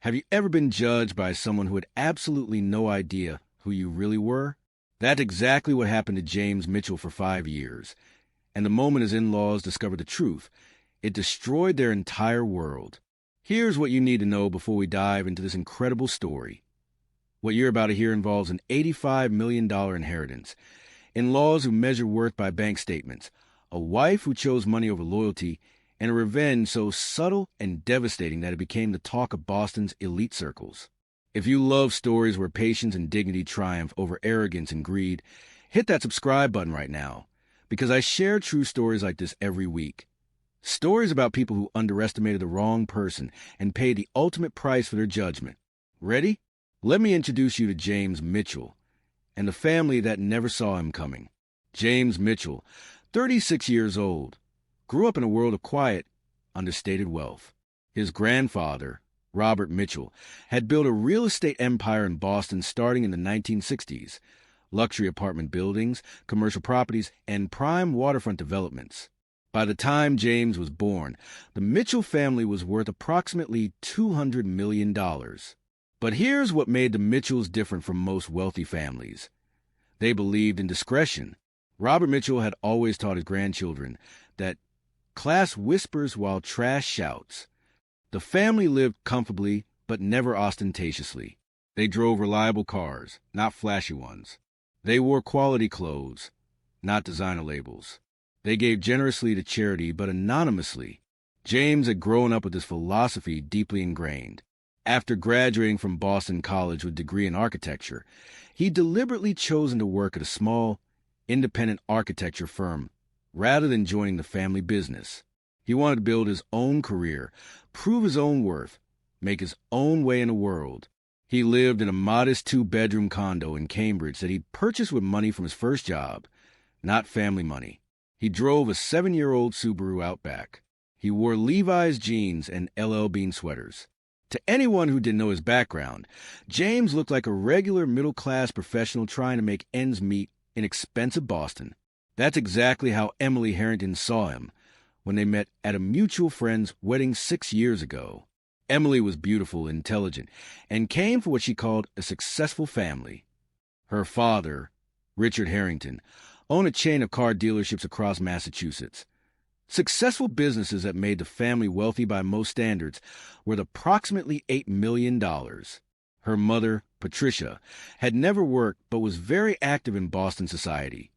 Have you ever been judged by someone who had absolutely no idea who you really were? That's exactly what happened to James Mitchell for 5 years. And the moment his in-laws discovered the truth, it destroyed their entire world. Here's what you need to know before we dive into this incredible story. What you're about to hear involves an $85 million inheritance, in-laws who measure worth by bank statements, a wife who chose money over loyalty, and a revenge so subtle and devastating that it became the talk of Boston's elite circles. If you love stories where patience and dignity triumph over arrogance and greed, hit that subscribe button right now, because I share true stories like this every week. Stories about people who underestimated the wrong person and paid the ultimate price for their judgment. Ready? Let me introduce you to James Mitchell and the family that never saw him coming. James Mitchell, 36 years old, grew up in a world of quiet, understated wealth. His grandfather, Robert Mitchell, had built a real estate empire in Boston starting in the 1960s. Luxury apartment buildings, commercial properties, and prime waterfront developments. By the time James was born, the Mitchell family was worth approximately $200 million. But here's what made the Mitchells different from most wealthy families. They believed in discretion. Robert Mitchell had always taught his grandchildren that class whispers while trash shouts. The family lived comfortably, but never ostentatiously. They drove reliable cars, not flashy ones. They wore quality clothes, not designer labels. They gave generously to charity, but anonymously. James had grown up with this philosophy deeply ingrained. After graduating from Boston College with a degree in architecture, he deliberately chosen to work at a small, independent architecture firm rather than joining the family business. He wanted to build his own career, prove his own worth, make his own way in the world. He lived in a modest 2-bedroom condo in Cambridge that he'd purchased with money from his first job, not family money. He drove a 7-year-old Subaru Outback. He wore Levi's jeans and LL Bean sweaters. To anyone who didn't know his background, James looked like a regular middle-class professional trying to make ends meet in expensive Boston. That's exactly how Emily Harrington saw him when they met at a mutual friend's wedding 6 years ago. Emily was beautiful, intelligent, and came from what she called a successful family. Her father, Richard Harrington, owned a chain of car dealerships across Massachusetts. Successful businesses that made the family wealthy by most standards worth approximately $8 million. Her mother, Patricia, had never worked but was very active in Boston society,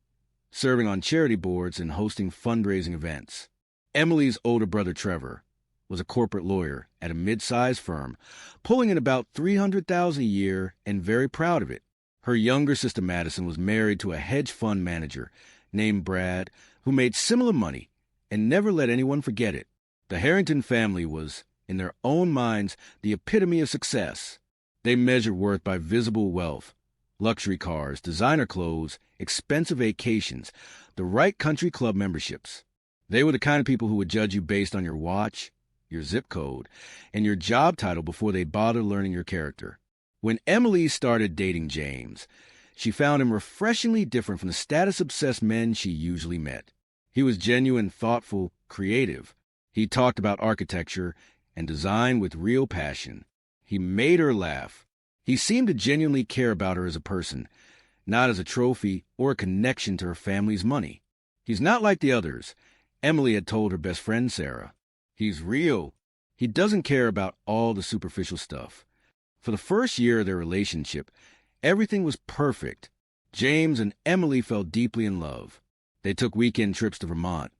serving on charity boards and hosting fundraising events. Emily's older brother, Trevor, was a corporate lawyer at a mid-sized firm, pulling in about $300,000 a year and very proud of it. Her younger sister, Madison, was married to a hedge fund manager named Brad, who made similar money and never let anyone forget it. The Harrington family was, in their own minds, the epitome of success. They measured worth by visible wealth, luxury cars, designer clothes, expensive vacations, the right country club memberships. They were the kind of people who would judge you based on your watch, your zip code, and your job title before they bothered learning your character. When Emily started dating James, she found him refreshingly different from the status-obsessed men she usually met. He was genuine, thoughtful, creative. He talked about architecture and design with real passion. He made her laugh. He seemed to genuinely care about her as a person, not as a trophy or a connection to her family's money. He's not like the others, Emily had told her best friend Sarah. He's real. He doesn't care about all the superficial stuff. For the first year of their relationship, everything was perfect. James and Emily fell deeply in love. They took weekend trips to Vermont,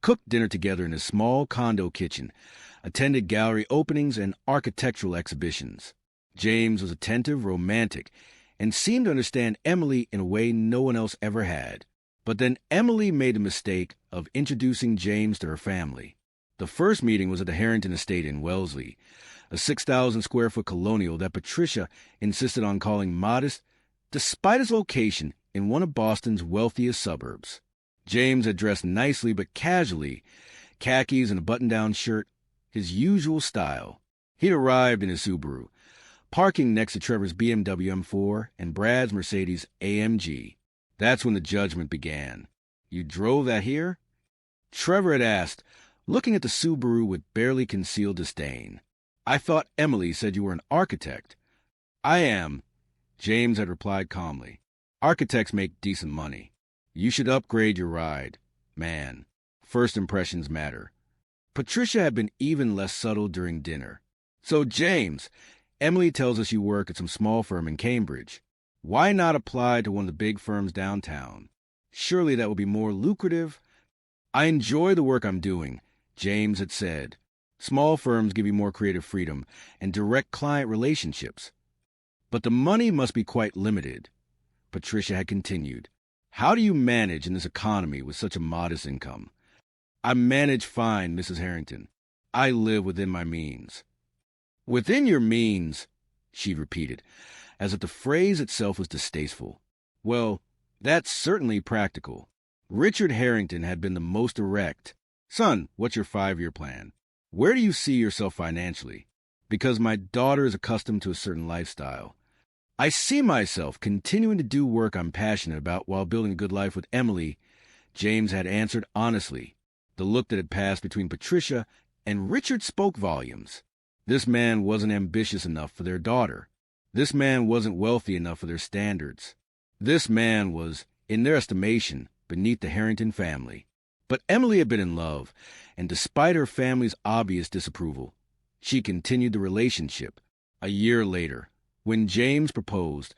cooked dinner together in a small condo kitchen, attended gallery openings and architectural exhibitions. James was attentive, romantic, and seemed to understand Emily in a way no one else ever had. But then Emily made the mistake of introducing James to her family. The first meeting was at the Harrington estate in Wellesley, a 6,000-square-foot colonial that Patricia insisted on calling modest, despite its location in one of Boston's wealthiest suburbs. James had dressed nicely but casually, khakis and a button-down shirt, his usual style. He'd arrived in his Subaru, parking next to Trevor's BMW M4 and Brad's Mercedes AMG. That's when the judgment began. "You drove that here?" Trevor had asked, looking at the Subaru with barely concealed disdain. I thought Emily said you were an architect. I am, James had replied calmly. Architects make decent money. You should upgrade your ride. Man, first impressions matter. Patricia had been even less subtle during dinner. So, James, Emily tells us you work at some small firm in Cambridge. Why not apply to one of the big firms downtown? Surely that would be more lucrative. I enjoy the work I'm doing, James had said. Small firms give you more creative freedom and direct client relationships. But the money must be quite limited. Patricia had continued. How do you manage in this economy with such a modest income? I manage fine, Mrs. Harrington. I live within my means. Within your means, she repeated, as if the phrase itself was distasteful. Well, that's certainly practical. Richard Harrington had been the most direct. Son, what's your 5-year plan? Where do you see yourself financially? Because my daughter is accustomed to a certain lifestyle. I see myself continuing to do work I'm passionate about while building a good life with Emily, James had answered honestly. The look that had passed between Patricia and Richard spoke volumes. This man wasn't ambitious enough for their daughter. This man wasn't wealthy enough for their standards. This man was, in their estimation, beneath the Harrington family. But Emily had been in love, and despite her family's obvious disapproval, she continued the relationship. A year later, when James proposed,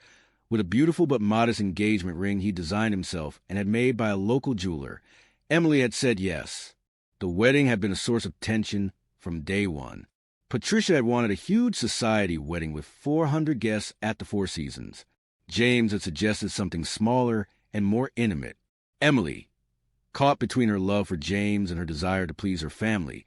with a beautiful but modest engagement ring he designed himself and had made by a local jeweler, Emily had said yes. The wedding had been a source of tension from day one. Patricia had wanted a huge society wedding with 400 guests at the Four Seasons. James had suggested something smaller and more intimate. Emily, caught between her love for James and her desire to please her family,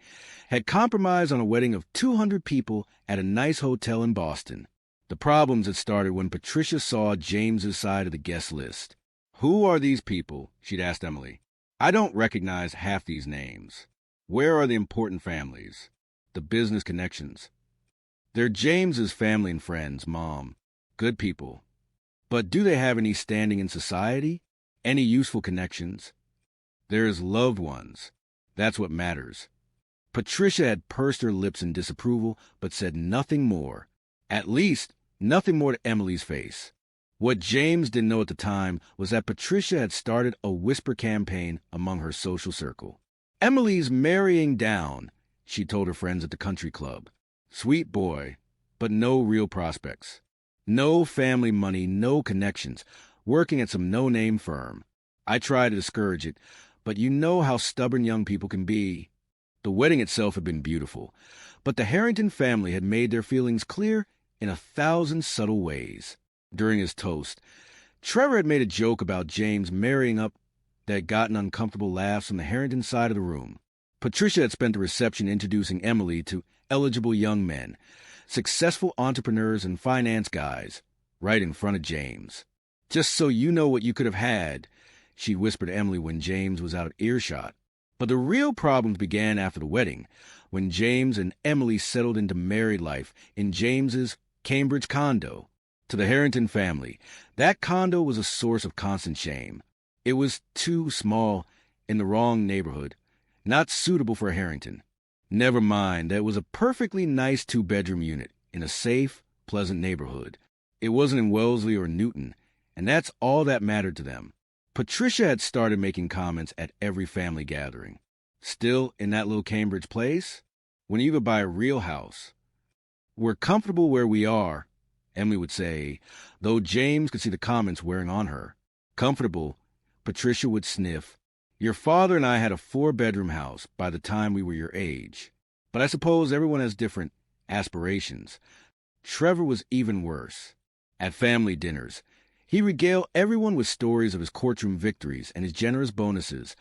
had compromised on a wedding of 200 people at a nice hotel in Boston. The problems had started when Patricia saw James's side of the guest list. Who are these people? She'd asked Emily. I don't recognize half these names. Where are the important families? The business connections? They're James's family and friends, Mom. Good people. But do they have any standing in society? Any useful connections? There's loved ones. That's what matters. Patricia had pursed her lips in disapproval, but said nothing more. At least, nothing more to Emily's face. What James didn't know at the time was that Patricia had started a whisper campaign among her social circle. Emily's marrying down, she told her friends at the country club. Sweet boy, but no real prospects. No family money, no connections, working at some no-name firm. I tried to discourage it, but you know how stubborn young people can be. The wedding itself had been beautiful, but the Harrington family had made their feelings clear in 1,000 subtle ways. During his toast, Trevor had made a joke about James marrying up that had gotten uncomfortable laughs from the Harrington side of the room. Patricia had spent the reception introducing Emily to eligible young men, successful entrepreneurs and finance guys, right in front of James. Just so you know what you could have had, she whispered to Emily when James was out of earshot. But the real problems began after the wedding, when James and Emily settled into married life in James's Cambridge condo. To the Harrington family, that condo was a source of constant shame. It was too small, in the wrong neighborhood, not suitable for a Harrington. Never mind that it was a perfectly nice 2-bedroom unit in a safe, pleasant neighborhood. It wasn't in Wellesley or Newton, and that's all that mattered to them. Patricia had started making comments at every family gathering. Still in that little Cambridge place? When you could buy a real house. We're comfortable where we are, Emily would say, though James could see the comments wearing on her. Comfortable, Patricia would sniff. Your father and I had a 4-bedroom house by the time we were your age. But I suppose everyone has different aspirations. Trevor was even worse. At family dinners, he regaled everyone with stories of his courtroom victories and his generous bonuses,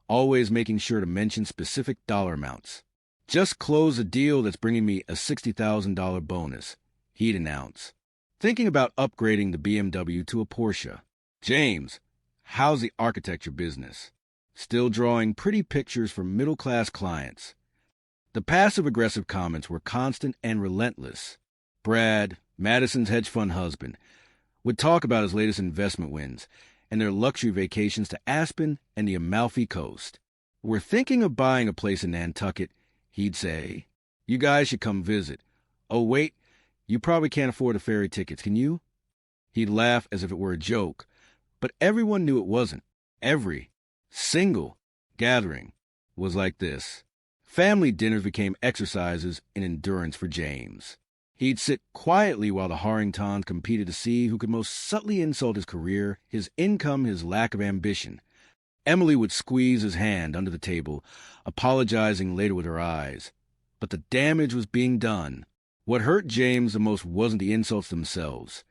always making sure to mention specific dollar amounts. Just closed a deal that's bringing me a $60,000 bonus, he'd announce. Thinking about upgrading the BMW to a Porsche. James, how's the architecture business? Still drawing pretty pictures for middle-class clients. The passive-aggressive comments were constant and relentless. Brad, Madison's hedge fund husband, would talk about his latest investment wins and their luxury vacations to Aspen and the Amalfi Coast. We're thinking of buying a place in Nantucket, he'd say. You guys should come visit. Oh, wait, you probably can't afford the ferry tickets, can you? He'd laugh as if it were a joke, but everyone knew it wasn't. Every single gathering was like this. Family dinners became exercises in endurance for James. He'd sit quietly while the Harringtons competed to see who could most subtly insult his career, his income, his lack of ambition. Emily would squeeze his hand under the table, apologizing later with her eyes. But the damage was being done. What hurt James the most wasn't the insults themselves.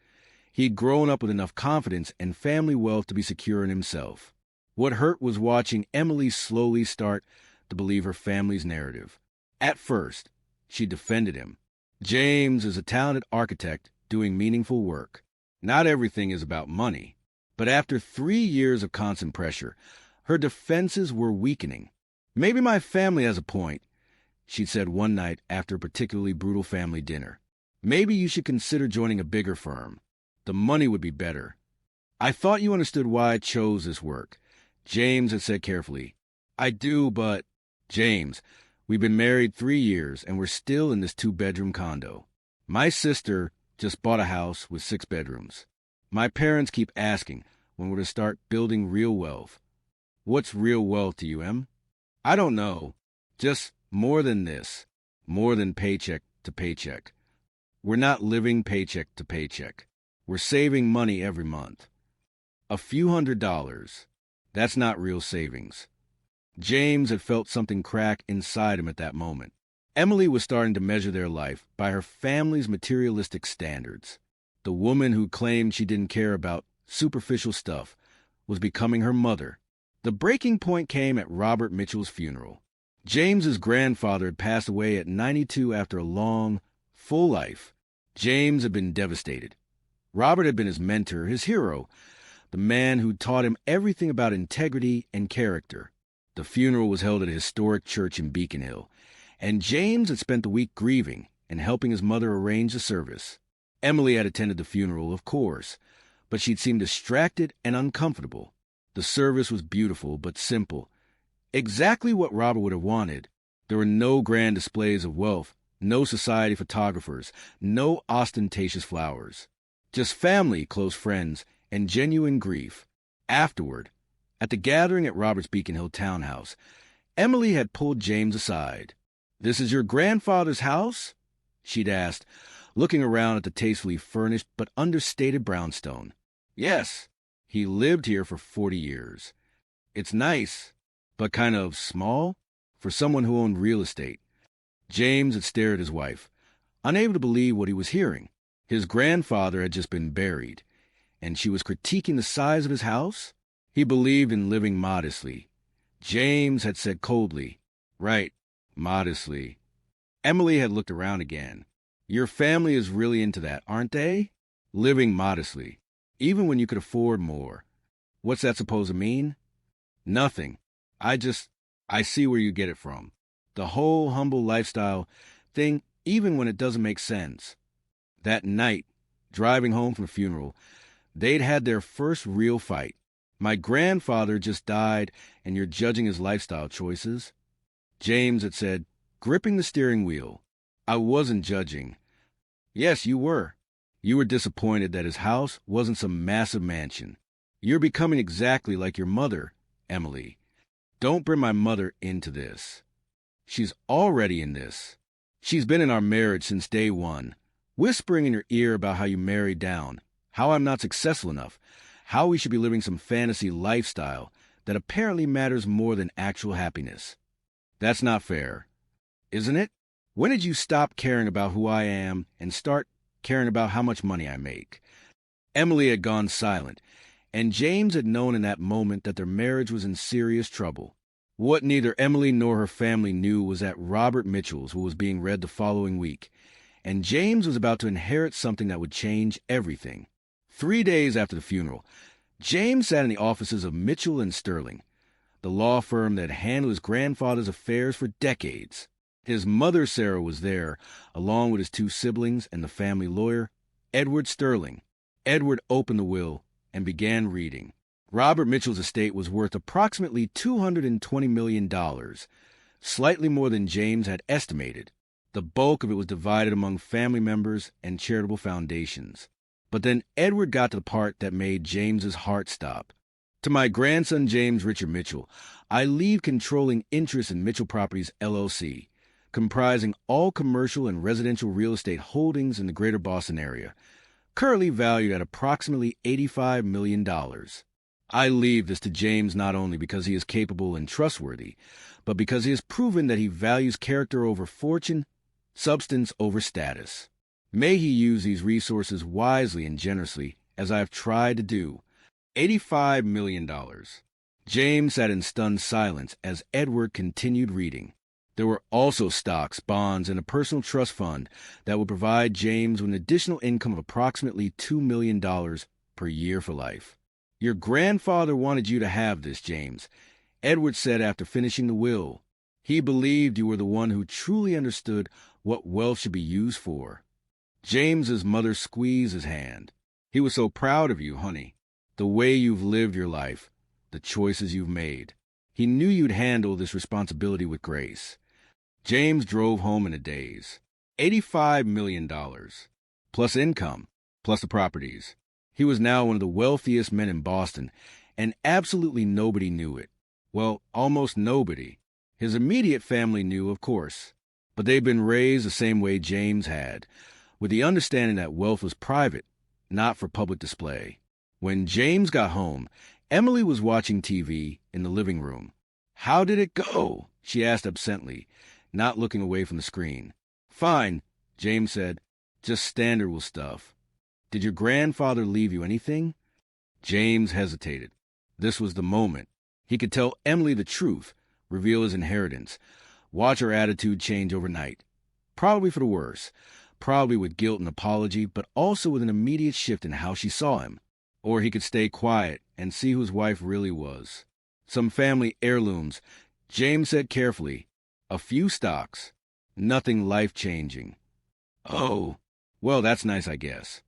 He'd grown up with enough confidence and family wealth to be secure in himself. What hurt was watching Emily slowly start to believe her family's narrative. At first, she defended him. James is a talented architect doing meaningful work. Not everything is about money. But after 3 years of constant pressure, her defenses were weakening. Maybe my family has a point, she'd said one night after a particularly brutal family dinner. Maybe you should consider joining a bigger firm. The money would be better. I thought you understood why I chose this work, James had said carefully. I do, but... James, we've been married 3 years, and we're still in this 2-bedroom condo. My sister just bought a house with 6 bedrooms. My parents keep asking when we're to start building real wealth. What's real wealth to you, Em? I don't know. Just more than this. More than paycheck to paycheck. We're not living paycheck to paycheck. We're saving money every month. A few $100s. That's not real savings. James had felt something crack inside him at that moment. Emily was starting to measure their life by her family's materialistic standards. The woman who claimed she didn't care about superficial stuff was becoming her mother. The breaking point came at Robert Mitchell's funeral. James's grandfather had passed away at 92 after a long, full life. James had been devastated. Robert had been his mentor, his hero, the man who taught him everything about integrity and character. The funeral was held at a historic church in Beacon Hill, and James had spent the week grieving and helping his mother arrange the service. Emily had attended the funeral, of course, but she'd seemed distracted and uncomfortable. The service was beautiful but simple, exactly what Robert would have wanted. There were no grand displays of wealth, no society photographers, no ostentatious flowers. Just family, close friends, and genuine grief. Afterward, at the gathering at Robert's Beacon Hill townhouse, Emily had pulled James aside. "This is your grandfather's house?" she'd asked, looking around at the tastefully furnished but understated brownstone. "Yes, he lived here for 40 years. It's nice, but kind of small for someone who owned real estate." James had stared at his wife, unable to believe what he was hearing. His grandfather had just been buried, and she was critiquing the size of his house? He believed in living modestly. James had said coldly, "Right, modestly." Emily had looked around again. "Your family is really into that, aren't they? Living modestly, even when you could afford more. What's that supposed to mean?" "Nothing. I see where you get it from. The whole humble lifestyle thing, even when it doesn't make sense." That night, driving home from the funeral, they'd had their first real fight. "My grandfather just died, and you're judging his lifestyle choices?" James had said, gripping the steering wheel. "I wasn't judging." "Yes, you were. You were disappointed that his house wasn't some massive mansion. You're becoming exactly like your mother, Emily. Don't bring my mother into this. She's already in this. She's been in our marriage since day one, whispering in your ear about how you married down, how I'm not successful enough, how we should be living some fantasy lifestyle that apparently matters more than actual happiness. That's not fair, isn't it? When did you stop caring about who I am and start caring about how much money I make?" Emily had gone silent, and James had known in that moment that their marriage was in serious trouble. What neither Emily nor her family knew was that Robert Mitchell's was being read the following week, and James was about to inherit something that would change everything. 3 days after the funeral, James sat in the offices of Mitchell and Sterling, the law firm that handled his grandfather's affairs for decades. His mother, Sarah, was there, along with his 2 siblings and the family lawyer, Edward Sterling. Edward opened the will and began reading. Robert Mitchell's estate was worth approximately $220 million, slightly more than James had estimated. The bulk of it was divided among family members and charitable foundations. But then Edward got to the part that made James's heart stop. To my grandson James Richard Mitchell, I leave controlling interest in Mitchell Properties, LLC, comprising all commercial and residential real estate holdings in the greater Boston area, currently valued at approximately $85 million. I leave this to James not only because he is capable and trustworthy, but because he has proven that he values character over fortune, substance over status. May he use these resources wisely and generously, as I have tried to do. $85 million. James sat in stunned silence as Edward continued reading. There were also stocks, bonds, and a personal trust fund that would provide James with an additional income of approximately $2 million per year for life. Your grandfather wanted you to have this, James, Edward said after finishing the will. He believed you were the one who truly understood what wealth should be used for. James's mother squeezed his hand. He was so proud of you, honey. The way you've lived your life, the choices you've made. He knew you'd handle this responsibility with grace. James drove home in a daze. $85 million, plus income, plus the properties. He was now one of the wealthiest men in Boston, and absolutely nobody knew it. Well, almost nobody. His immediate family knew, of course, but they'd been raised the same way James had, with the understanding that wealth was private, not for public display. When James got home, Emily was watching TV in the living room. "How did it go?" she asked absently, not looking away from the screen. "Fine," James said. "Just standard stuff." "Did your grandfather leave you anything?" James hesitated. This was the moment. He could tell Emily the truth, reveal his inheritance, watch her attitude change overnight. Probably for the worse, probably with guilt and apology, but also with an immediate shift in how she saw him. Or he could stay quiet and see who his wife really was. Some family heirlooms, James said carefully. A few stocks. Nothing life-changing. "Oh, well, that's nice, I guess."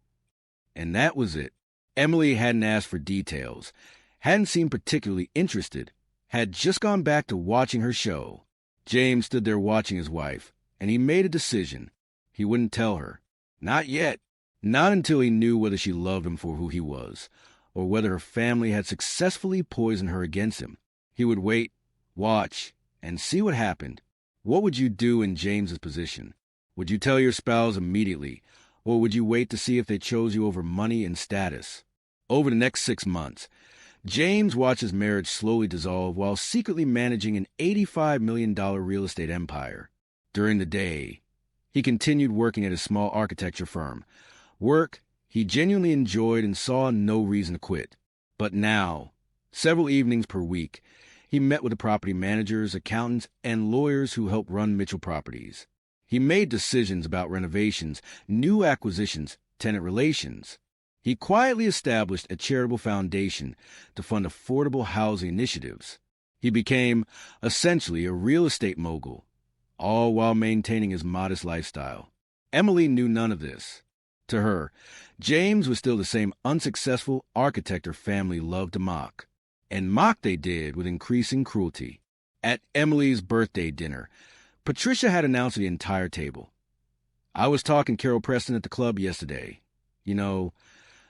And that was it. Emily hadn't asked for details, hadn't seemed particularly interested, had just gone back to watching her show. James stood there watching his wife, and he made a decision. He wouldn't tell her. Not yet. Not until he knew whether she loved him for who he was, or whether her family had successfully poisoned her against him. He would wait, watch, and see what happened. What would you do in James's position? Would you tell your spouse immediately, or would you wait to see if they chose you over money and status? Over the next 6 months, James watched his marriage slowly dissolve while secretly managing an $85 million real estate empire. During the day, he continued working at his small architecture firm. Work he genuinely enjoyed and saw no reason to quit. But now, several evenings per week, he met with the property managers, accountants, and lawyers who helped run Mitchell Properties. He made decisions about renovations, new acquisitions, tenant relations. He quietly established a charitable foundation to fund affordable housing initiatives. He became, essentially, a real estate mogul, all while maintaining his modest lifestyle. Emily knew none of this. To her, James was still the same unsuccessful architect her family loved to mock. And mock they did with increasing cruelty. At Emily's birthday dinner, Patricia had announced to the entire table, "I was talking Carol Preston at the club yesterday. You know,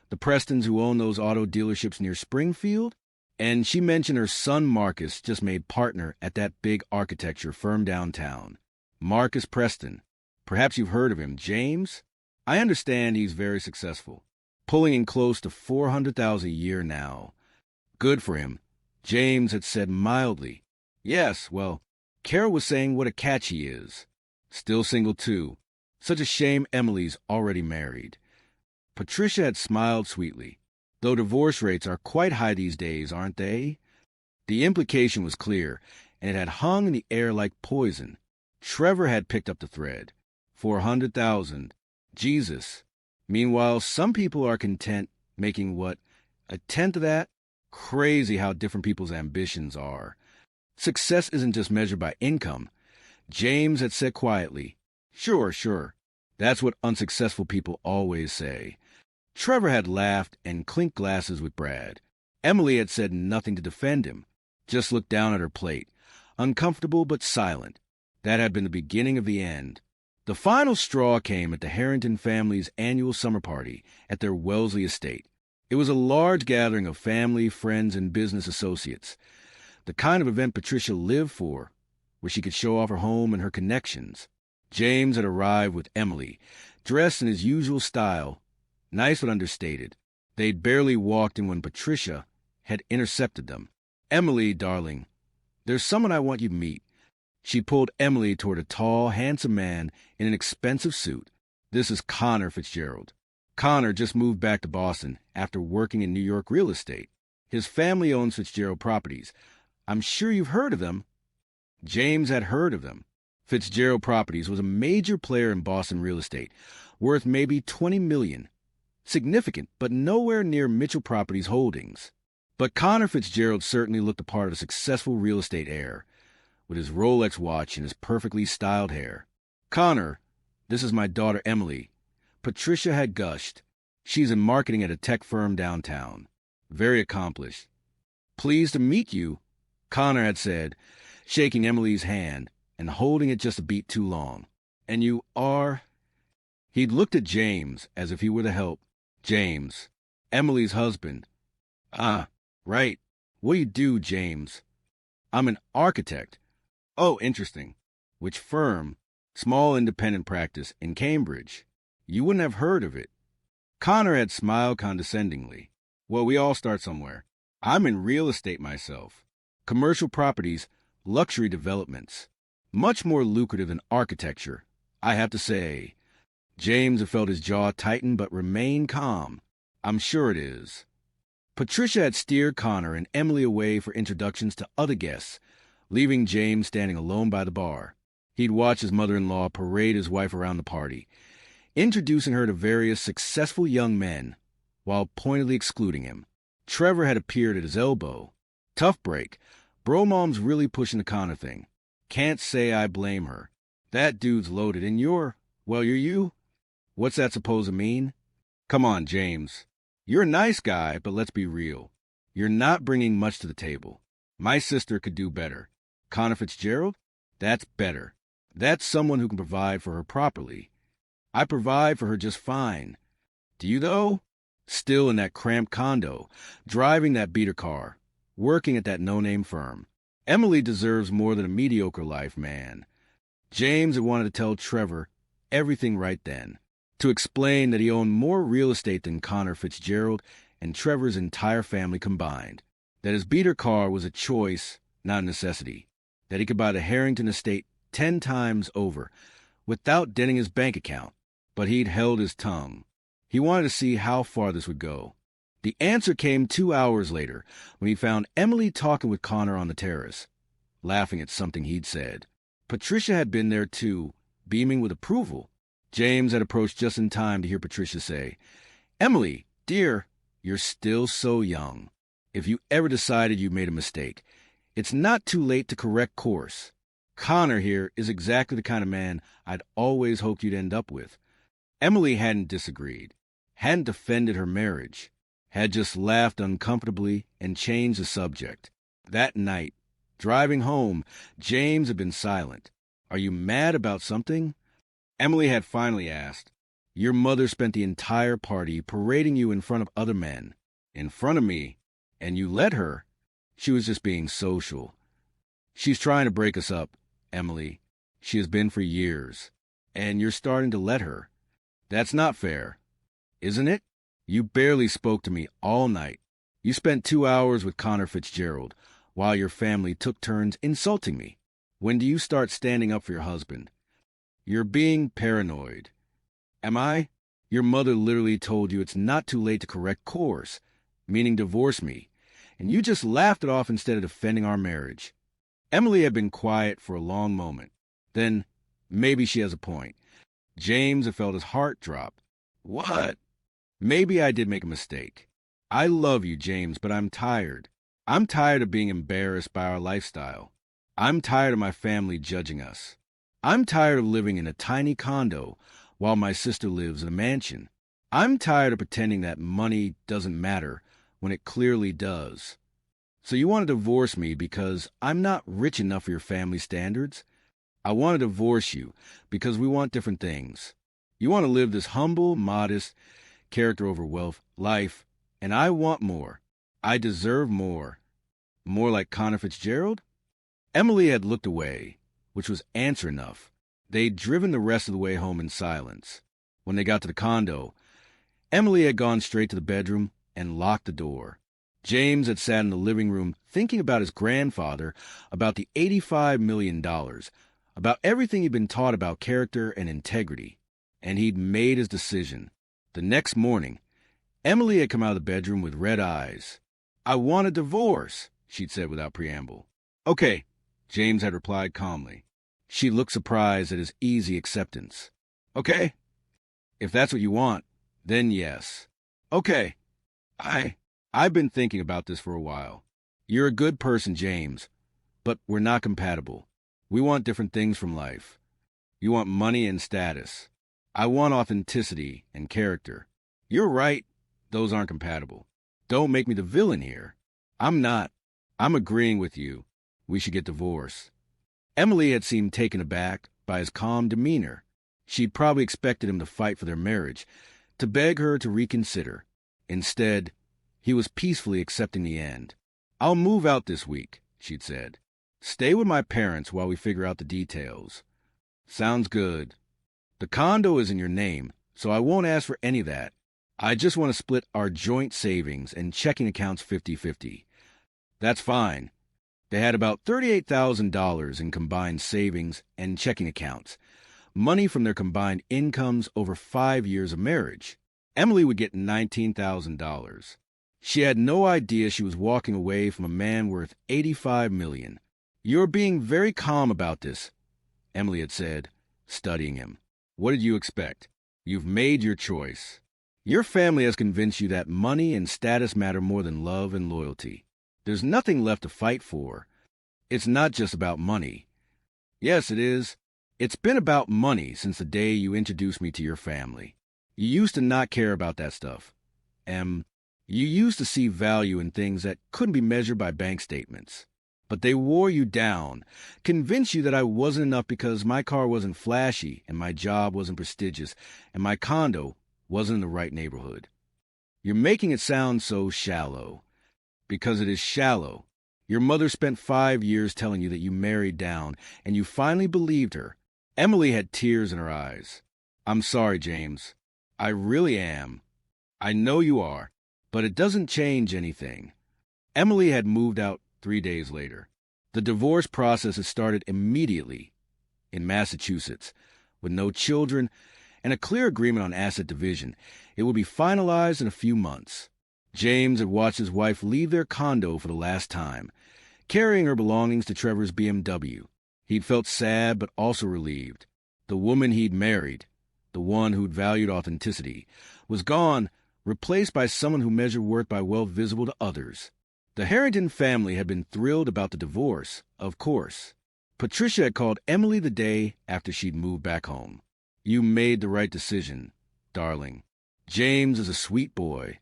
the Prestons who own those auto dealerships near Springfield? And she mentioned her son Marcus just made partner at that big architecture firm downtown. Marcus Preston. Perhaps you've heard of him, James? I understand he's very successful, pulling in close to $400,000 a year now. Good for him," James had said mildly. "Yes, well, Carol was saying what a catch he is. Still single, too. Such a shame Emily's already married." Patricia had smiled sweetly. Though divorce rates are quite high these days, aren't they? The implication was clear, and it had hung in the air like poison. Trevor had picked up the thread. 400,000. Jesus. Meanwhile, some people are content making what? A tenth of that? Crazy how different people's ambitions are. Success isn't just measured by income. James had said quietly, Sure. That's what unsuccessful people always say." Trevor had laughed and clinked glasses with Brad. Emily had said nothing to defend him, just looked down at her plate, uncomfortable but silent. That had been the beginning of the end. The final straw came at the Harrington family's annual summer party at their Wellesley estate. It was a large gathering of family, friends, and business associates, the kind of event Patricia lived for, where she could show off her home and her connections. James had arrived with Emily, dressed in his usual style, nice but understated. They'd barely walked in when Patricia had intercepted them. "Emily, darling, there's someone I want you to meet." She pulled Emily toward a tall, handsome man in an expensive suit. "This is Connor Fitzgerald. Connor just moved back to Boston after working in New York real estate. His family owns Fitzgerald Properties. I'm sure you've heard of them." James had heard of them. Fitzgerald Properties was a major player in Boston real estate, worth maybe $20 million. Significant, but nowhere near Mitchell Properties Holdings. But Connor Fitzgerald certainly looked the part of a successful real estate heir, with his Rolex watch and his perfectly styled hair. "Connor, this is my daughter Emily." Patricia had gushed. "She's in marketing at a tech firm downtown. Very accomplished." "Pleased to meet you," Connor had said, shaking Emily's hand and holding it just a beat too long. "And you are—" He'd looked at James as if he were the help. "James, Emily's husband." "Ah, right. What do you do, James?" "I'm an architect." "Oh, interesting. Which firm?" "Small independent practice in Cambridge." "You wouldn't have heard of it." Connor had smiled condescendingly. "Well, we all start somewhere. I'm in real estate myself. Commercial properties, luxury developments. Much more lucrative than architecture, I have to say." James had felt his jaw tighten but remained calm. "I'm sure it is." Patricia had steered Connor and Emily away for introductions to other guests, leaving James standing alone by the bar. He'd watched his mother-in-law parade his wife around the party, introducing her to various successful young men, while pointedly excluding him. Trevor had appeared at his elbow. Tough break. Bro Mom's really pushing the Connor thing. Can't say I blame her. That dude's loaded, and you're you? What's that supposed to mean? Come on, James. You're a nice guy, but let's be real. You're not bringing much to the table. My sister could do better. Connor Fitzgerald? That's better. That's someone who can provide for her properly. I provide for her just fine. Do you, though? Still in that cramped condo, driving that beater car, working at that no-name firm. Emily deserves more than a mediocre life, man. James had wanted to tell Trevor everything right then, to explain that he owned more real estate than Connor Fitzgerald and Trevor's entire family combined, that his beater car was a choice, not a necessity, that he could buy the Harrington estate 10 times over without denting his bank account, but he'd held his tongue. He wanted to see how far this would go. The answer came 2 hours later, when he found Emily talking with Connor on the terrace, laughing at something he'd said. Patricia had been there too, beaming with approval. James had approached just in time to hear Patricia say, "Emily, dear, you're still so young. If you ever decided you made a mistake, it's not too late to correct course. Connor here is exactly the kind of man I'd always hoped you'd end up with." Emily hadn't disagreed, hadn't defended her marriage, had just laughed uncomfortably and changed the subject. That night, driving home, James had been silent. "Are you mad about something?" Emily had finally asked. "Your mother spent the entire party parading you in front of other men. In front of me. And you let her. She was just being social. She's trying to break us up, Emily. She has been for years. And you're starting to let her. That's not fair. Isn't it? You barely spoke to me all night. You spent 2 hours with Connor Fitzgerald, while your family took turns insulting me. When do you start standing up for your husband? You're being paranoid." "Am I? Your mother literally told you it's not too late to correct course, meaning divorce me, and you just laughed it off instead of defending our marriage." Emily had been quiet for a long moment. Then, maybe she has a point. James had felt his heart drop. "What?" "Maybe I did make a mistake. I love you, James, but I'm tired. I'm tired of being embarrassed by our lifestyle. I'm tired of my family judging us. I'm tired of living in a tiny condo while my sister lives in a mansion. I'm tired of pretending that money doesn't matter when it clearly does. So you want to divorce me because I'm not rich enough for your family standards? I want to divorce you because we want different things. You want to live this humble, modest, character over wealth life, and I want more. I deserve more. More like Connor Fitzgerald? Emily had looked away, which was answer enough. They'd driven the rest of the way home in silence. When they got to the condo, Emily had gone straight to the bedroom and locked the door. James had sat in the living room thinking about his grandfather, about the $85 million, about everything he'd been taught about character and integrity. And he'd made his decision. The next morning, Emily had come out of the bedroom with red eyes. "I want a divorce," she'd said without preamble. "Okay," James had replied calmly. She looked surprised at his easy acceptance. "Okay. If that's what you want, then yes." "Okay. I've been thinking about this for a while. You're a good person, James, but we're not compatible. We want different things from life. You want money and status. I want authenticity and character. You're right. Those aren't compatible. Don't make me the villain here. I'm not. I'm agreeing with you. We should get divorced." Emily had seemed taken aback by his calm demeanor. She'd probably expected him to fight for their marriage, to beg her to reconsider. Instead, he was peacefully accepting the end. "I'll move out this week," she'd said. "Stay with my parents while we figure out the details." "Sounds good. The condo is in your name, so I won't ask for any of that. I just want to split our joint savings and checking accounts 50-50. "That's fine." They had about $38,000 in combined savings and checking accounts, money from their combined incomes over 5 years of marriage. Emily would get $19,000. She had no idea she was walking away from a man worth $85 million. "You're being very calm about this," Emily had said, studying him. "What did you expect? You've made your choice. Your family has convinced you that money and status matter more than love and loyalty. There's nothing left to fight for. It's not just about money." "Yes, it is. It's been about money since the day you introduced me to your family. You used to not care about that stuff. You used to see value in things that couldn't be measured by bank statements. But they wore you down, convinced you that I wasn't enough because my car wasn't flashy and my job wasn't prestigious and my condo wasn't in the right neighborhood. You're making it sound so shallow. Because it is shallow. Your mother spent 5 years telling you that you married down, and you finally believed her." Emily had tears in her eyes. "I'm sorry, James. I really am. I know you are. But it doesn't change anything." Emily had moved out 3 days later. The divorce process had started immediately in Massachusetts. With no children and a clear agreement on asset division, it would be finalized in a few months. James had watched his wife leave their condo for the last time, carrying her belongings to Trevor's BMW. He'd felt sad but also relieved. The woman he'd married, the one who'd valued authenticity, was gone, replaced by someone who measured worth by wealth visible to others. The Harrington family had been thrilled about the divorce, of course. Patricia had called Emily the day after she'd moved back home. "You made the right decision, darling. James is a sweet boy,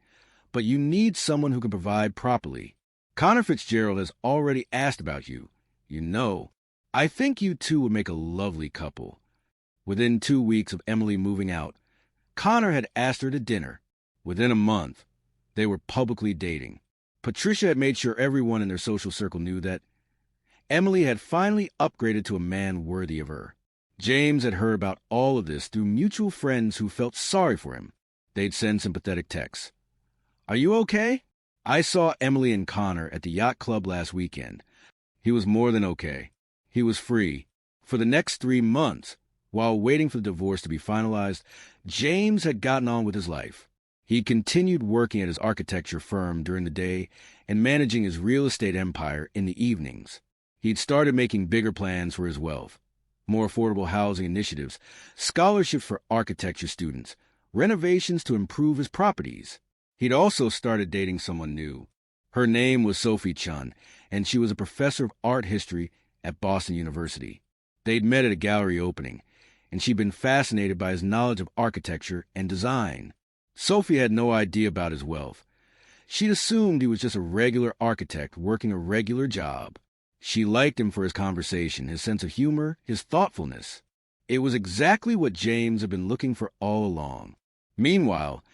but you need someone who can provide properly. Connor Fitzgerald has already asked about you. You know. I think you two would make a lovely couple." Within 2 weeks of Emily moving out, Connor had asked her to dinner. Within a month, they were publicly dating. Patricia had made sure everyone in their social circle knew that Emily had finally upgraded to a man worthy of her. James had heard about all of this through mutual friends who felt sorry for him. They'd send sympathetic texts. "Are you okay? I saw Emily and Connor at the yacht club last weekend." He was more than okay. He was free. For the next 3 months, while waiting for the divorce to be finalized, James had gotten on with his life. He continued working at his architecture firm during the day and managing his real estate empire in the evenings. He'd started making bigger plans for his wealth. More affordable housing initiatives, scholarships for architecture students, renovations to improve his properties. He'd also started dating someone new. Her name was Sophie Chun, and she was a professor of art history at Boston University. They'd met at a gallery opening, and she'd been fascinated by his knowledge of architecture and design. Sophie had no idea about his wealth. She'd assumed he was just a regular architect working a regular job. She liked him for his conversation, his sense of humor, his thoughtfulness. It was exactly what James had been looking for all along. Meanwhile,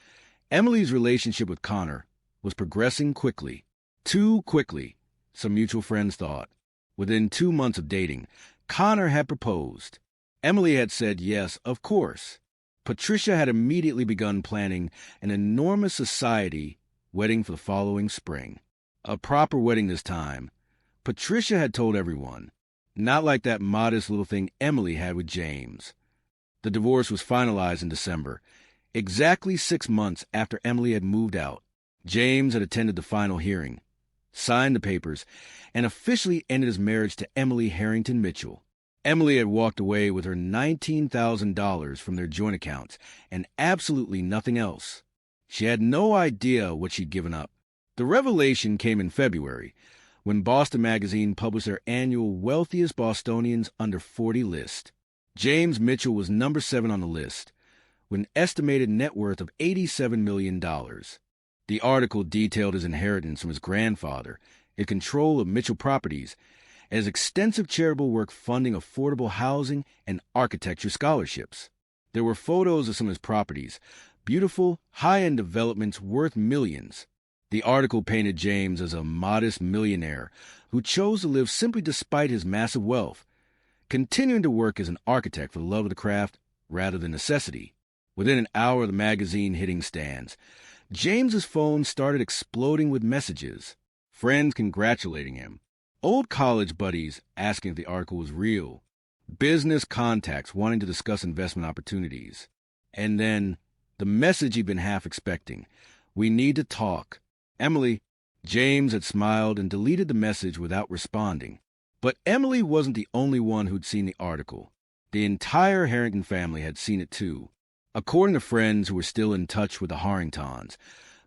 Emily's relationship with Connor was progressing quickly. Too quickly, some mutual friends thought. Within 2 months of dating, Connor had proposed. Emily had said yes, of course. Patricia had immediately begun planning an enormous society wedding for the following spring. A proper wedding this time. Patricia had told everyone, not like that modest little thing Emily had with James. The divorce was finalized in December, exactly 6 months after Emily had moved out. James had attended the final hearing, signed the papers, and officially ended his marriage to Emily Harrington Mitchell. Emily had walked away with her $19,000 from their joint accounts and absolutely nothing else. She had no idea what she'd given up. The revelation came in February, when Boston Magazine published their annual Wealthiest Bostonians Under 40 list. James Mitchell was number 7 on the list, with an estimated net worth of $87 million. The article detailed his inheritance from his grandfather, his control of Mitchell properties, and his extensive charitable work funding affordable housing and architecture scholarships. There were photos of some of his properties, beautiful, high-end developments worth millions. The article painted James as a modest millionaire who chose to live simply despite his massive wealth, continuing to work as an architect for the love of the craft rather than necessity. Within an hour of the magazine hitting stands, James's phone started exploding with messages. Friends congratulating him. Old college buddies asking if the article was real. Business contacts wanting to discuss investment opportunities. And then, the message he'd been half expecting. We need to talk. Emily. James had smiled and deleted the message without responding. But Emily wasn't the only one who'd seen the article. The entire Harrington family had seen it too. According to friends who were still in touch with the Harringtons,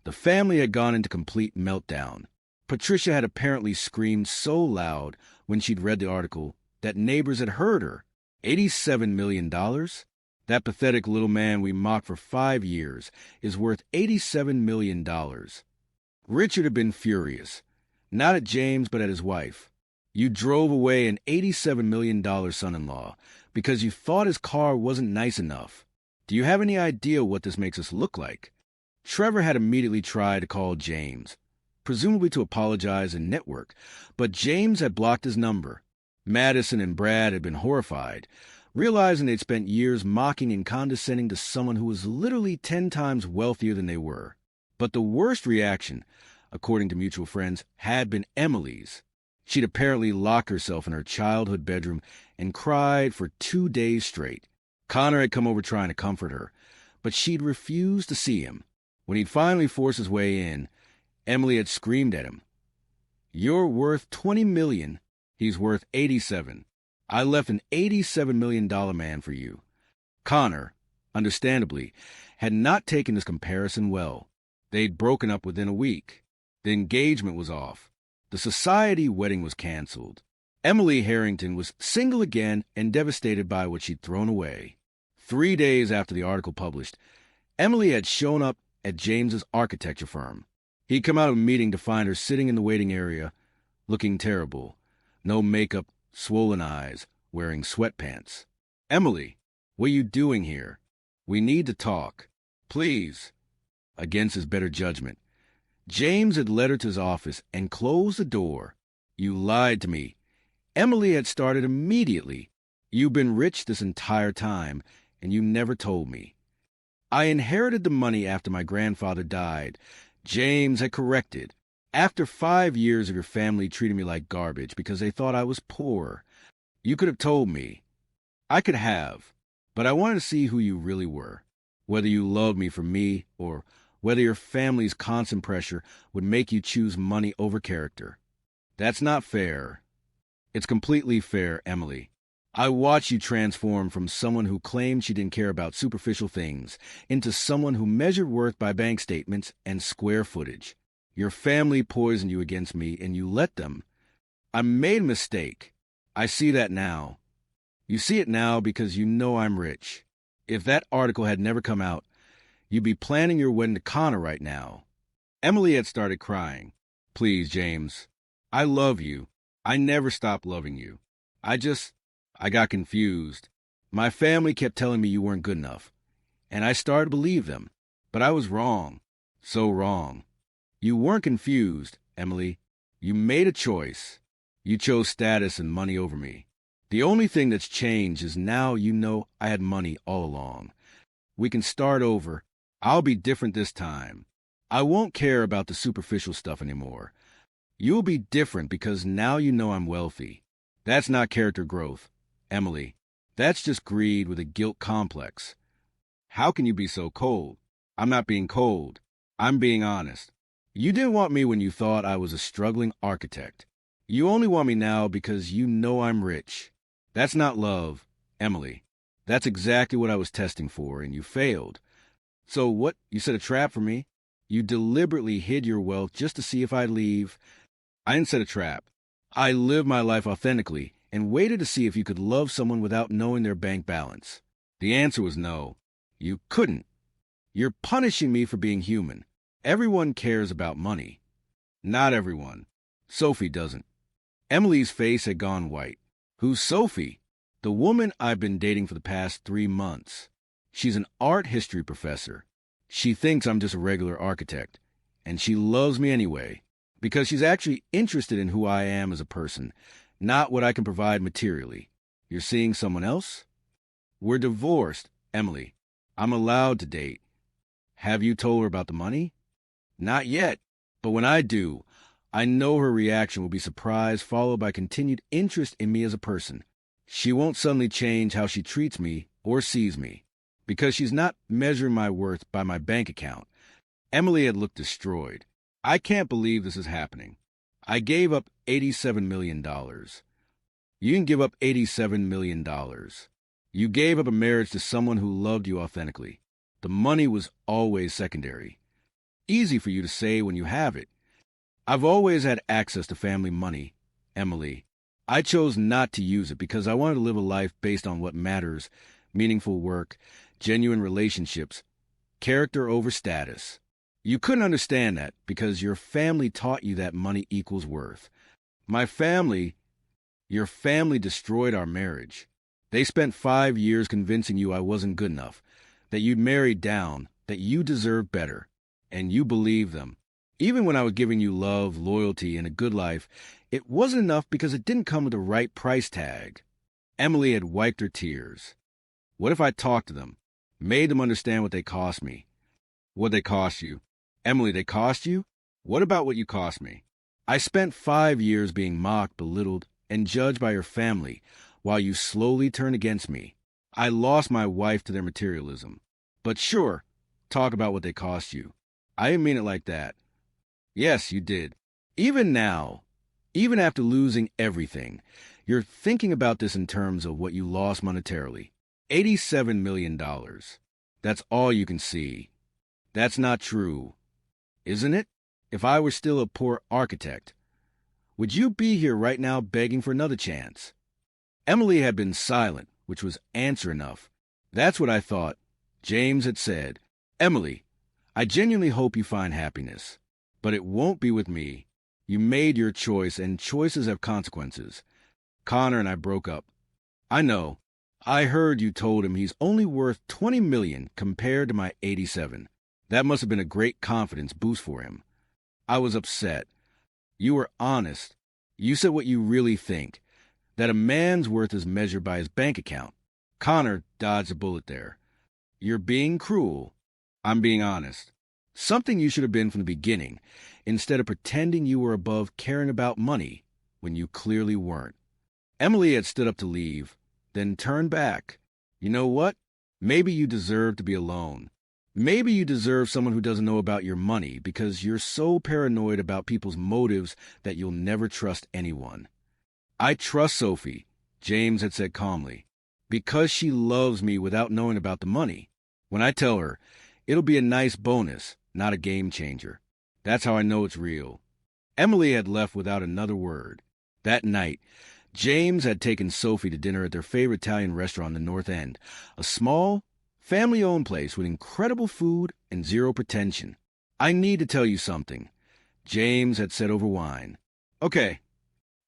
the family had gone into complete meltdown. Patricia had apparently screamed so loud when she'd read the article that neighbors had heard her. $87 million? That pathetic little man we mocked for 5 years is worth $87 million. Richard had been furious, not at James but at his wife. You drove away an $87 million son-in-law because you thought his car wasn't nice enough. Do you have any idea what this makes us look like? Trevor had immediately tried to call James, presumably to apologize and network, but James had blocked his number. Madison and Brad had been horrified, realizing they'd spent years mocking and condescending to someone who was literally 10 times wealthier than they were. But the worst reaction, according to mutual friends, had been Emily's. She'd apparently locked herself in her childhood bedroom and cried for 2 days straight. Connor had come over trying to comfort her, but she'd refused to see him. When he'd finally forced his way in, Emily had screamed at him. You're worth $20 million. He's worth $87. I left an $87 million man for you. Connor, understandably, had not taken this comparison well. They'd broken up within a week. The engagement was off. The society wedding was canceled. Emily Harrington was single again and devastated by what she'd thrown away. 3 days after the article published, Emily had shown up at James's architecture firm. He'd come out of a meeting to find her sitting in the waiting area, looking terrible. No makeup, swollen eyes, wearing sweatpants. Emily, what are you doing here? We need to talk. Please. Against his better judgment, James had led her to his office and closed the door. You lied to me. Emily had started immediately. You've been rich this entire time, and you never told me. I inherited the money after my grandfather died. James had corrected. After 5 years of your family treating me like garbage because they thought I was poor. You could have told me. I could have. But I wanted to see who you really were. Whether you loved me for me, or whether your family's constant pressure would make you choose money over character. That's not fair. It's completely fair, Emily. I watched you transform from someone who claimed she didn't care about superficial things into someone who measured worth by bank statements and square footage. Your family poisoned you against me, and you let them. I made a mistake. I see that now. You see it now because you know I'm rich. If that article had never come out, you'd be planning your wedding to Connor right now. Emily had started crying. Please, James. I love you. I never stopped loving you. I got confused. My family kept telling me you weren't good enough, and I started to believe them. But I was wrong. So wrong. You weren't confused, Emily. You made a choice. You chose status and money over me. The only thing that's changed is now you know I had money all along. We can start over. I'll be different this time. I won't care about the superficial stuff anymore. You'll be different because now you know I'm wealthy. That's not character growth, Emily. That's just greed with a guilt complex. How can you be so cold? I'm not being cold. I'm being honest. You didn't want me when you thought I was a struggling architect. You only want me now because you know I'm rich. That's not love, Emily. That's exactly what I was testing for, and you failed. So what? You set a trap for me? You deliberately hid your wealth just to see if I'd leave? I didn't set a trap. I lived my life authentically and waited to see if you could love someone without knowing their bank balance. The answer was no. You couldn't. You're punishing me for being human. Everyone cares about money. Not everyone. Sophie doesn't. Emily's face had gone white. Who's Sophie? The woman I've been dating for the past 3 months. She's an art history professor. She thinks I'm just a regular architect, and she loves me anyway, because she's actually interested in who I am as a person, not what I can provide materially. You're seeing someone else? We're divorced, Emily. I'm allowed to date. Have you told her about the money? Not yet, but when I do, I know her reaction will be surprise followed by continued interest in me as a person. She won't suddenly change how she treats me or sees me, because she's not measuring my worth by my bank account. Emily had looked destroyed. I can't believe this is happening. I gave up $87 million. You can give up $87 million. You gave up a marriage to someone who loved you authentically. The money was always secondary. Easy for you to say when you have it. I've always had access to family money, Emily. I chose not to use it because I wanted to live a life based on what matters, meaningful work, genuine relationships, character over status. You couldn't understand that because your family taught you that money equals worth. Your family destroyed our marriage. They spent 5 years convincing you I wasn't good enough, that you'd married down, that you deserved better. And you believed them. Even when I was giving you love, loyalty, and a good life, it wasn't enough because it didn't come with the right price tag. Emily had wiped her tears. What if I talked to them, made them understand what they cost me? What they cost you? Emily, they cost you? What about what you cost me? I spent 5 years being mocked, belittled, and judged by your family while you slowly turned against me. I lost my wife to their materialism. But sure, talk about what they cost you. I didn't mean it like that. Yes, you did. Even now, even after losing everything, you're thinking about this in terms of what you lost monetarily. $87 million. That's all you can see. That's not true. Isn't it? If I were still a poor architect, would you be here right now begging for another chance? Emily had been silent, which was answer enough. That's what I thought. James had said, Emily, I genuinely hope you find happiness, but it won't be with me. You made your choice, and choices have consequences. Connor and I broke up. I know. I heard you told him he's only worth $20 million compared to my 87. That must have been a great confidence boost for him. I was upset. You were honest. You said what you really think, that a man's worth is measured by his bank account. Connor dodged a bullet there. You're being cruel. I'm being honest. Something you should have been from the beginning, instead of pretending you were above caring about money when you clearly weren't. Emily had stood up to leave, then turned back. You know what? Maybe you deserve to be alone. Maybe you deserve someone who doesn't know about your money because you're so paranoid about people's motives that you'll never trust anyone. I trust Sophie, James had said calmly, because she loves me without knowing about the money. When I tell her, it'll be a nice bonus, not a game changer. That's how I know it's real. Emily had left without another word. That night, James had taken Sophie to dinner at their favorite Italian restaurant in the North End, a small, family-owned place with incredible food and zero pretension. I need to tell you something, James had said over wine. Okay,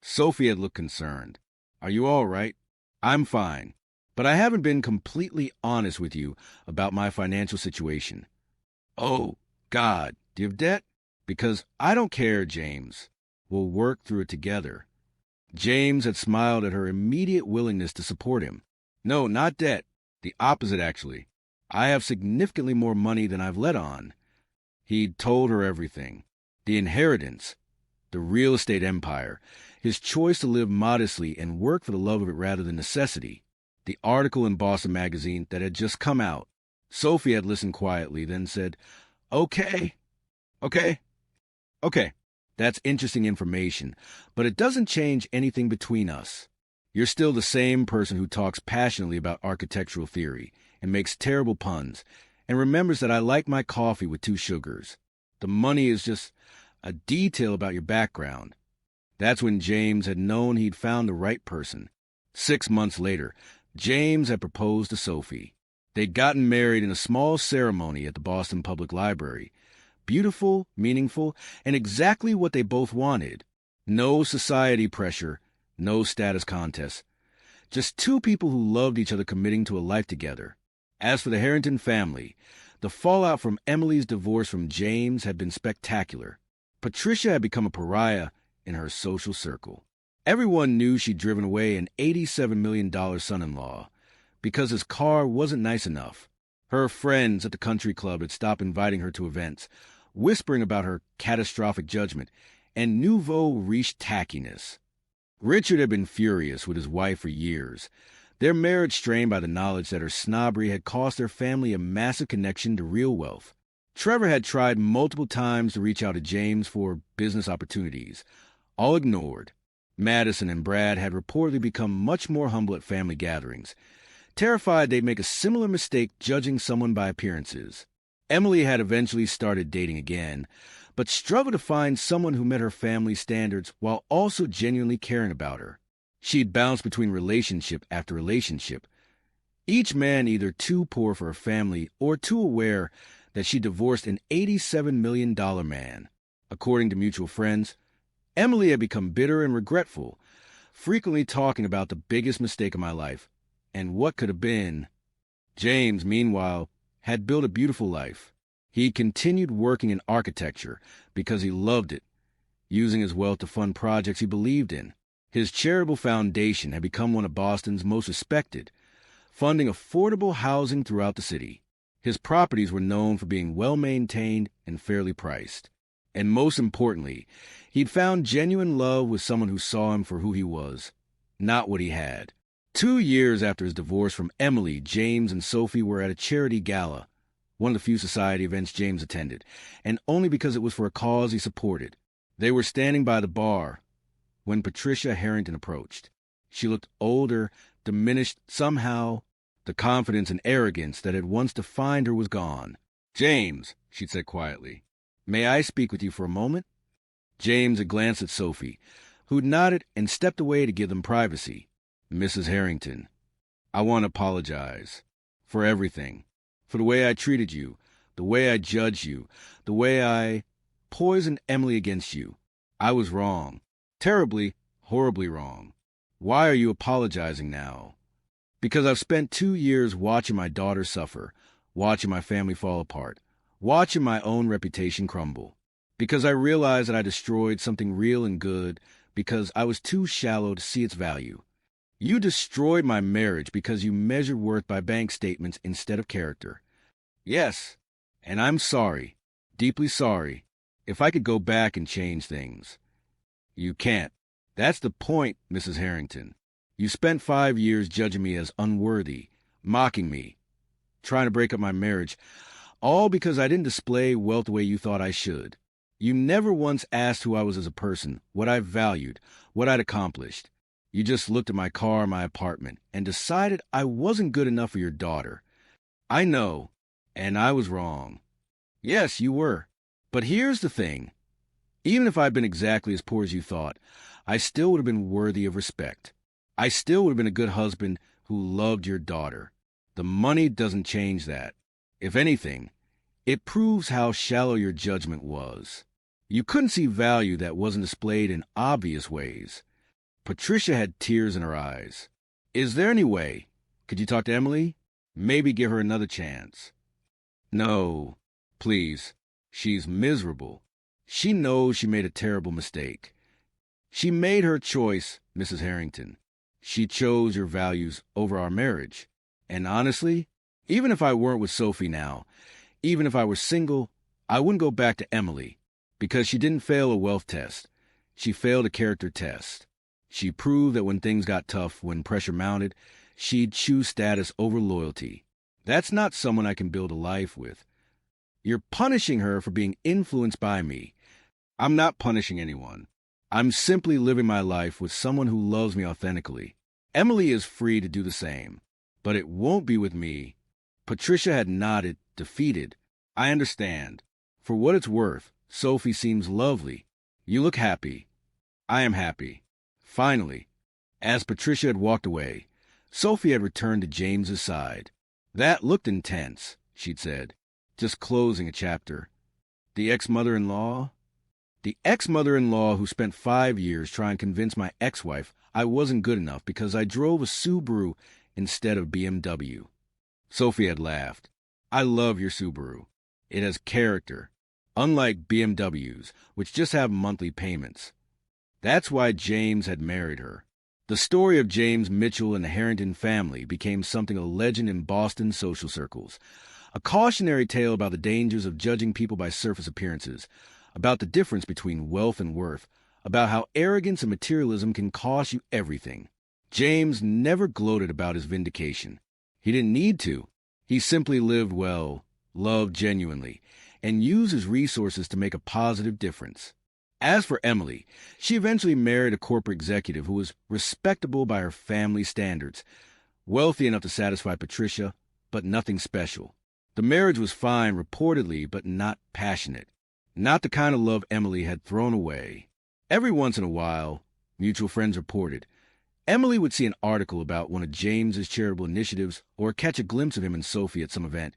Sophie had looked concerned. Are you all right? I'm fine. But I haven't been completely honest with you about my financial situation. Oh, God, do you have debt? Because I don't care, James. We'll work through it together. James had smiled at her immediate willingness to support him. No, not debt. The opposite, actually. I have significantly more money than I've let on. He'd told her everything. The inheritance, the real estate empire, his choice to live modestly and work for the love of it rather than necessity, the article in Boston Magazine that had just come out. Sophie had listened quietly, then said, Okay. That's interesting information, but it doesn't change anything between us. You're still the same person who talks passionately about architectural theory and makes terrible puns and remembers that I like my coffee with 2 sugars. The money is just a detail about your background. That's when James had known he'd found the right person. 6 months later, James had proposed to Sophie. They'd gotten married in a small ceremony at the Boston Public Library. Beautiful, meaningful, and exactly what they both wanted. No society pressure, no status contest. Just 2 people who loved each other committing to a life together. As for the Harrington family, the fallout from Emily's divorce from James had been spectacular. Patricia had become a pariah in her social circle. Everyone knew she'd driven away an $87 million son-in-law because his car wasn't nice enough. Her friends at the country club had stopped inviting her to events, whispering about her catastrophic judgment and nouveau riche tackiness. Richard had been furious with his wife for years, their marriage strained by the knowledge that her snobbery had cost their family a massive connection to real wealth. Trevor had tried multiple times to reach out to James for business opportunities, all ignored. Madison and Brad had reportedly become much more humble at family gatherings, terrified they'd make a similar mistake judging someone by appearances. Emily had eventually started dating again, but struggled to find someone who met her family standards while also genuinely caring about her. She'd bounced between relationship after relationship, each man either too poor for her family or too aware that she divorced an $87 million man. According to mutual friends, Emily had become bitter and regretful, frequently talking about the biggest mistake of my life and what could have been. James, meanwhile, had built a beautiful life. He continued working in architecture because he loved it, using his wealth to fund projects he believed in. His charitable foundation had become one of Boston's most respected, funding affordable housing throughout the city. His properties were known for being well-maintained and fairly priced. And most importantly, he'd found genuine love with someone who saw him for who he was, not what he had. 2 years after his divorce from Emily, James and Sophie were at a charity gala, one of the few society events James attended, and only because it was for a cause he supported. They were standing by the bar when Patricia Harrington approached. She looked older, diminished somehow. The confidence and arrogance that had once defined her was gone. "James," she said quietly, "may I speak with you for a moment?" James had glanced at Sophie, who nodded and stepped away to give them privacy. "Mrs. Harrington, I want to apologize for everything, for the way I treated you, the way I judged you, the way I poisoned Emily against you. I was wrong, terribly, horribly wrong. Why are you apologizing now?" "Because I've spent 2 years watching my daughter suffer, watching my family fall apart, watching my own reputation crumble. Because I realized that I destroyed something real and good because I was too shallow to see its value. You destroyed my marriage because you measured worth by bank statements instead of character. Yes, and I'm sorry, deeply sorry. If I could go back and change things." "You can't. That's the point, Mrs. Harrington. You spent 5 years judging me as unworthy, mocking me, trying to break up my marriage, all because I didn't display wealth the way you thought I should. You never once asked who I was as a person, what I valued, what I'd accomplished. You just looked at my car, my apartment, and decided I wasn't good enough for your daughter. I know, and I was wrong. Yes, you were. But here's the thing. Even if I'd been exactly as poor as you thought, I still would have been worthy of respect. I still would have been a good husband who loved your daughter. The money doesn't change that. If anything, it proves how shallow your judgment was. You couldn't see value that wasn't displayed in obvious ways. Patricia had tears in her eyes. Is there any way? Could you talk to Emily? Maybe give her another chance. No, please. She's miserable. She knows she made a terrible mistake. She made her choice, Mrs. Harrington. She chose your values over our marriage. And honestly, even if I weren't with Sophie now, even if I were single, I wouldn't go back to Emily, because she didn't fail a wealth test. She failed a character test. She proved that when things got tough, when pressure mounted, she'd choose status over loyalty. That's not someone I can build a life with. You're punishing her for being influenced by me. I'm not punishing anyone. I'm simply living my life with someone who loves me authentically. Emily is free to do the same, but it won't be with me. Patricia had nodded, defeated. I understand. For what it's worth, Sophie seems lovely. You look happy. I am happy. Finally, as Patricia had walked away, Sophie had returned to James's side. That looked intense, she'd said, just closing a chapter. The ex-mother-in-law? The ex-mother-in-law who spent 5 years trying to convince my ex-wife I wasn't good enough because I drove a Subaru instead of BMW. Sophie had laughed. I love your Subaru. It has character, unlike BMWs, which just have monthly payments. That's why James had married her. The story of James Mitchell and the Harrington family became something of a legend in Boston social circles, a cautionary tale about the dangers of judging people by surface appearances, about the difference between wealth and worth, about how arrogance and materialism can cost you everything. James never gloated about his vindication. He didn't need to. He simply lived well, loved genuinely, and used his resources to make a positive difference. As for Emily, she eventually married a corporate executive who was respectable by her family standards, wealthy enough to satisfy Patricia, but nothing special. The marriage was fine, reportedly, but not passionate. Not the kind of love Emily had thrown away. Every once in a while, mutual friends reported, Emily would see an article about one of James's charitable initiatives or catch a glimpse of him and Sophie at some event,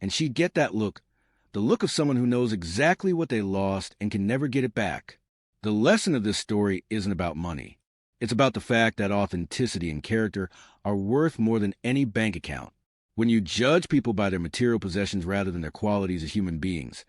and she'd get that look, the look of someone who knows exactly what they lost and can never get it back. The lesson of this story isn't about money. It's about the fact that authenticity and character are worth more than any bank account. When you judge people by their material possessions rather than their qualities as human beings,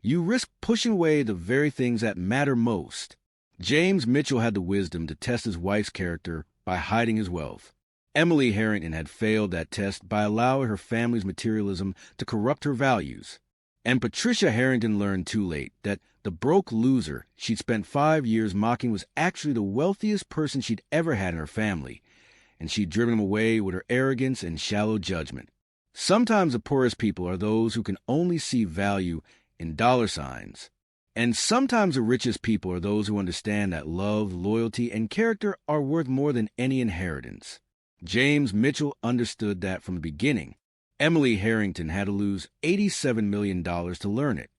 you risk pushing away the very things that matter most. James Mitchell had the wisdom to test his wife's character by hiding his wealth. Emily Harrington had failed that test by allowing her family's materialism to corrupt her values. And Patricia Harrington learned too late that the broke loser she'd spent 5 years mocking was actually the wealthiest person she'd ever had in her family, and she'd driven him away with her arrogance and shallow judgment. Sometimes the poorest people are those who can only see value in dollar signs. And sometimes the richest people are those who understand that love, loyalty, and character are worth more than any inheritance. James Mitchell understood that from the beginning. Emily Harrington had to lose $87 million to learn it.